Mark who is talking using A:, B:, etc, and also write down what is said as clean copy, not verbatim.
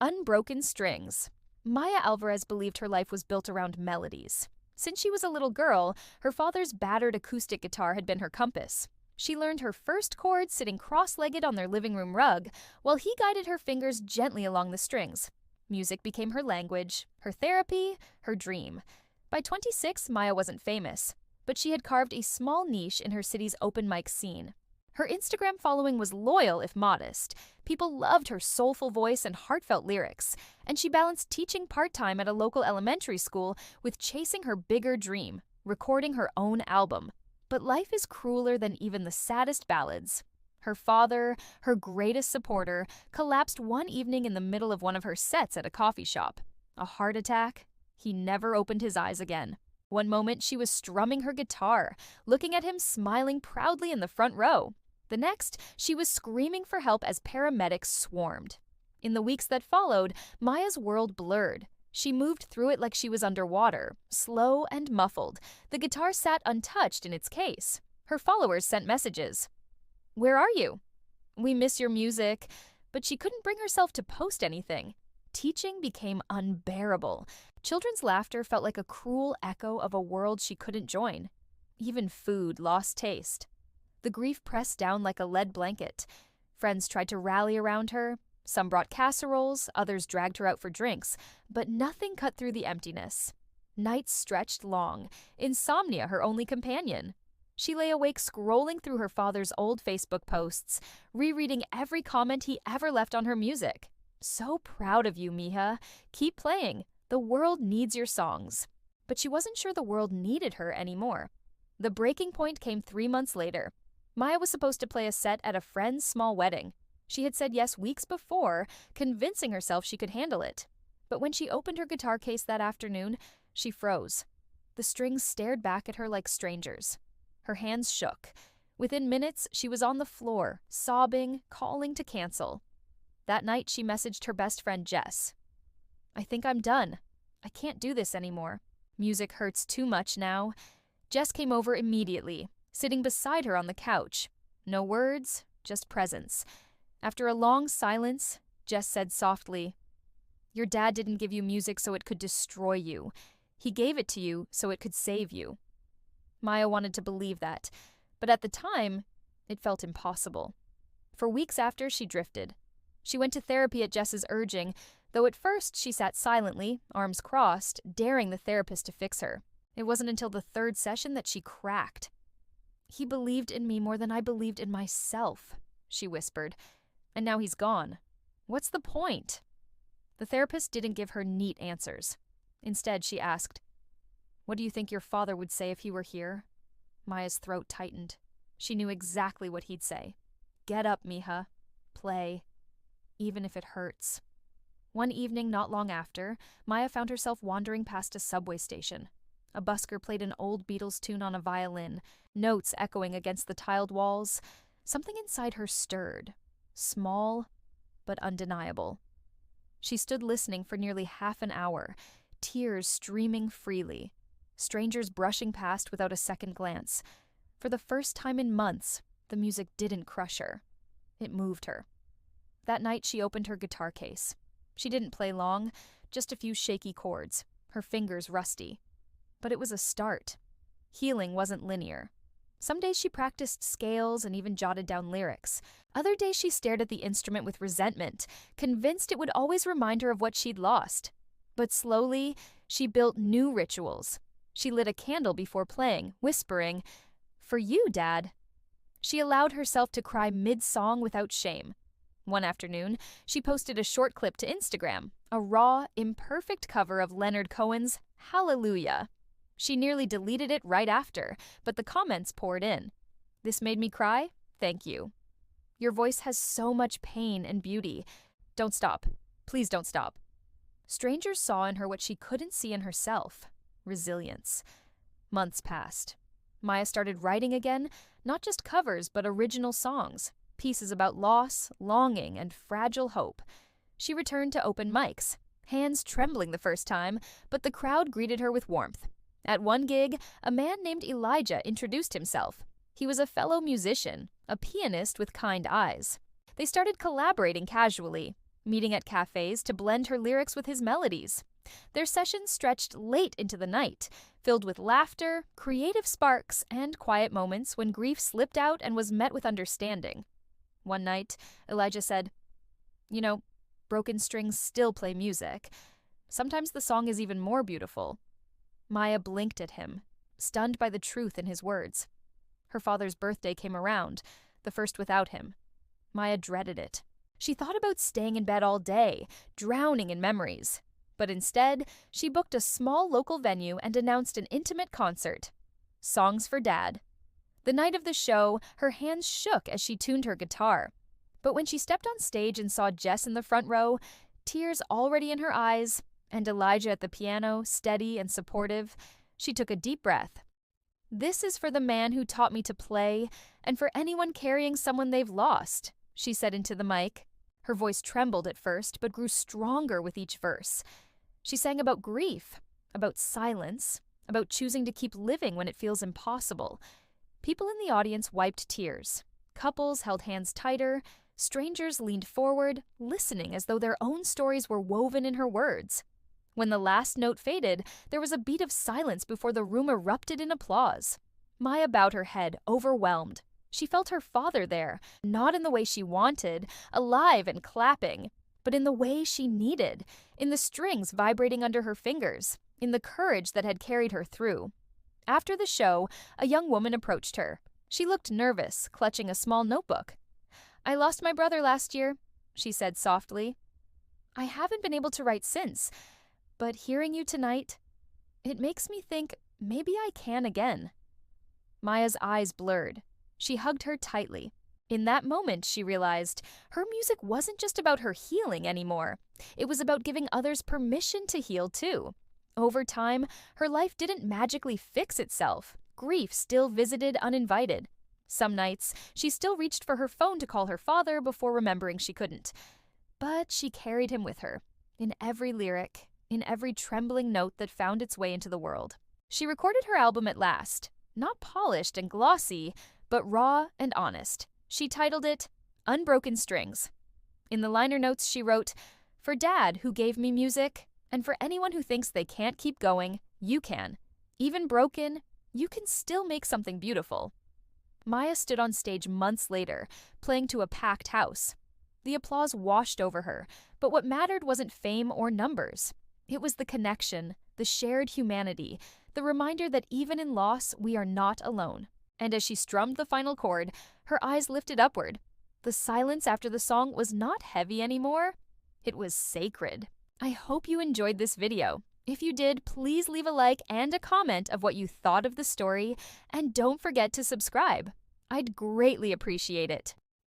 A: Unbroken Strings. Maya Alvarez believed her life was built around melodies. Since she was a little girl, her father's battered acoustic guitar had been her compass. She learned her first chords sitting cross-legged on their living room rug, while he guided her fingers gently along the strings. Music became her language, her therapy, her dream. By 26, Maya wasn't famous, but she had carved a small niche in her city's open mic scene. Her Instagram following was loyal if modest. People loved her soulful voice and heartfelt lyrics, and she balanced teaching part-time at a local elementary school with chasing her bigger dream, recording her own album. But life is crueler than even the saddest ballads. Her father, her greatest supporter, collapsed one evening in the middle of one of her sets at a coffee shop. A heart attack. He never opened his eyes again. One moment she was strumming her guitar, looking at him smiling proudly in the front row. The next, she was screaming for help as paramedics swarmed. In the weeks that followed, Maya's world blurred. She moved through it like she was underwater, slow and muffled. The guitar sat untouched in its case. Her followers sent messages. "Where are you? We miss your music." But she couldn't bring herself to post anything. Teaching became unbearable. Children's laughter felt like a cruel echo of a world she couldn't join. Even food lost taste. The grief pressed down like a lead blanket. Friends tried to rally around her. Some brought casseroles, others dragged her out for drinks, but nothing cut through the emptiness. Nights stretched long, insomnia her only companion. She lay awake scrolling through her father's old Facebook posts, rereading every comment he ever left on her music. "So proud of you, Mija. Keep playing. The world needs your songs." But she wasn't sure the world needed her anymore. The breaking point came 3 months later. Maya was supposed to play a set at a friend's small wedding. She had said yes weeks before, convincing herself she could handle it. But when she opened her guitar case that afternoon, she froze. The strings stared back at her like strangers. Her hands shook. Within minutes, she was on the floor, sobbing, calling to cancel. That night, she messaged her best friend, Jess. "I think I'm done. I can't do this anymore. Music hurts too much now." Jess came over immediately, sitting beside her on the couch. No words, just presence. After a long silence, Jess said softly, "Your dad didn't give you music so it could destroy you. He gave it to you so it could save you." Maya wanted to believe that, but at the time, it felt impossible. For weeks after, she drifted. She went to therapy at Jess's urging, though at first she sat silently, arms crossed, daring the therapist to fix her. It wasn't until the 3rd session that she cracked. "He believed in me more than I believed in myself," she whispered. "And now he's gone. What's the point?" The therapist didn't give her neat answers. Instead, she asked, "What do you think your father would say if he were here?" Maya's throat tightened. She knew exactly what he'd say. "Get up, Mija. Play. Even if it hurts." One evening not long after, Maya found herself wandering past a subway station. A busker played an old Beatles tune on a violin, notes echoing against the tiled walls. Something inside her stirred. Small, but undeniable. She stood listening for nearly half an hour, tears streaming freely, strangers brushing past without a second glance. For the first time in months, the music didn't crush her. It moved her. That night, she opened her guitar case. She didn't play long, just a few shaky chords, her fingers rusty. But it was a start. Healing wasn't linear. Some days she practiced scales and even jotted down lyrics. Other days she stared at the instrument with resentment, convinced it would always remind her of what she'd lost. But slowly, she built new rituals. She lit a candle before playing, whispering, "For you, Dad." She allowed herself to cry mid-song without shame. One afternoon, she posted a short clip to Instagram, a raw, imperfect cover of Leonard Cohen's Hallelujah. She nearly deleted it right after, but the comments poured in. "This made me cry? Thank you. Your voice has so much pain and beauty. Don't stop. Please don't stop." Strangers saw in her what she couldn't see in herself: resilience. Months passed. Maya started writing again, not just covers, but original songs, pieces about loss, longing, and fragile hope. She returned to open mics, hands trembling the first time, but the crowd greeted her with warmth. At one gig, a man named Elijah introduced himself. He was a fellow musician, a pianist with kind eyes. They started collaborating casually. meeting at cafes to blend her lyrics with his melodies. Their sessions stretched late into the night, filled with laughter, creative sparks, and quiet moments when grief slipped out and was met with understanding. One night, Elijah said, "You know, broken strings still play music. Sometimes the song is even more beautiful." Maya blinked at him, stunned by the truth in his words. Her father's birthday came around, the first without him. Maya dreaded it. She thought about staying in bed all day, drowning in memories. But instead, she booked a small local venue and announced an intimate concert. Songs for Dad. The night of the show, her hands shook as she tuned her guitar. But when she stepped on stage and saw Jess in the front row, tears already in her eyes, and Elijah at the piano, steady and supportive, she took a deep breath. "This is for the man who taught me to play, and for anyone carrying someone they've lost," she said into the mic. Her voice trembled at first, but grew stronger with each verse. She sang about grief, about silence, about choosing to keep living when it feels impossible. People in the audience wiped tears. Couples held hands tighter. Strangers leaned forward, listening as though their own stories were woven in her words. When the last note faded, there was a beat of silence before the room erupted in applause. Maya bowed her head, overwhelmed. She felt her father there, not in the way she wanted, alive and clapping, but in the way she needed, in the strings vibrating under her fingers, in the courage that had carried her through. After the show, a young woman approached her. She looked nervous, clutching a small notebook. "I lost my brother last year," she said softly. "I haven't been able to write since, but hearing you tonight, it makes me think maybe I can again." Maya's eyes blurred. She hugged her tightly. In that moment, she realized her music wasn't just about her healing anymore. It was about giving others permission to heal too. Over time, her life didn't magically fix itself. Grief still visited uninvited. Some nights, she still reached for her phone to call her father before remembering she couldn't. But she carried him with her, in every lyric, in every trembling note that found its way into the world. She recorded her album at last, not polished and glossy, but raw and honest. She titled it Unbroken Strings. In the liner notes, she wrote, "For Dad, who gave me music, and for anyone who thinks they can't keep going, you can. Even broken, you can still make something beautiful." Maya stood on stage months later, playing to a packed house. The applause washed over her, but what mattered wasn't fame or numbers. It was the connection, the shared humanity, the reminder that even in loss, we are not alone. And as she strummed the final chord, her eyes lifted upward. The silence after the song was not heavy anymore. It was sacred. I hope you enjoyed this video. If you did, please leave a like and a comment of what you thought of the story, and don't forget to subscribe. I'd greatly appreciate it.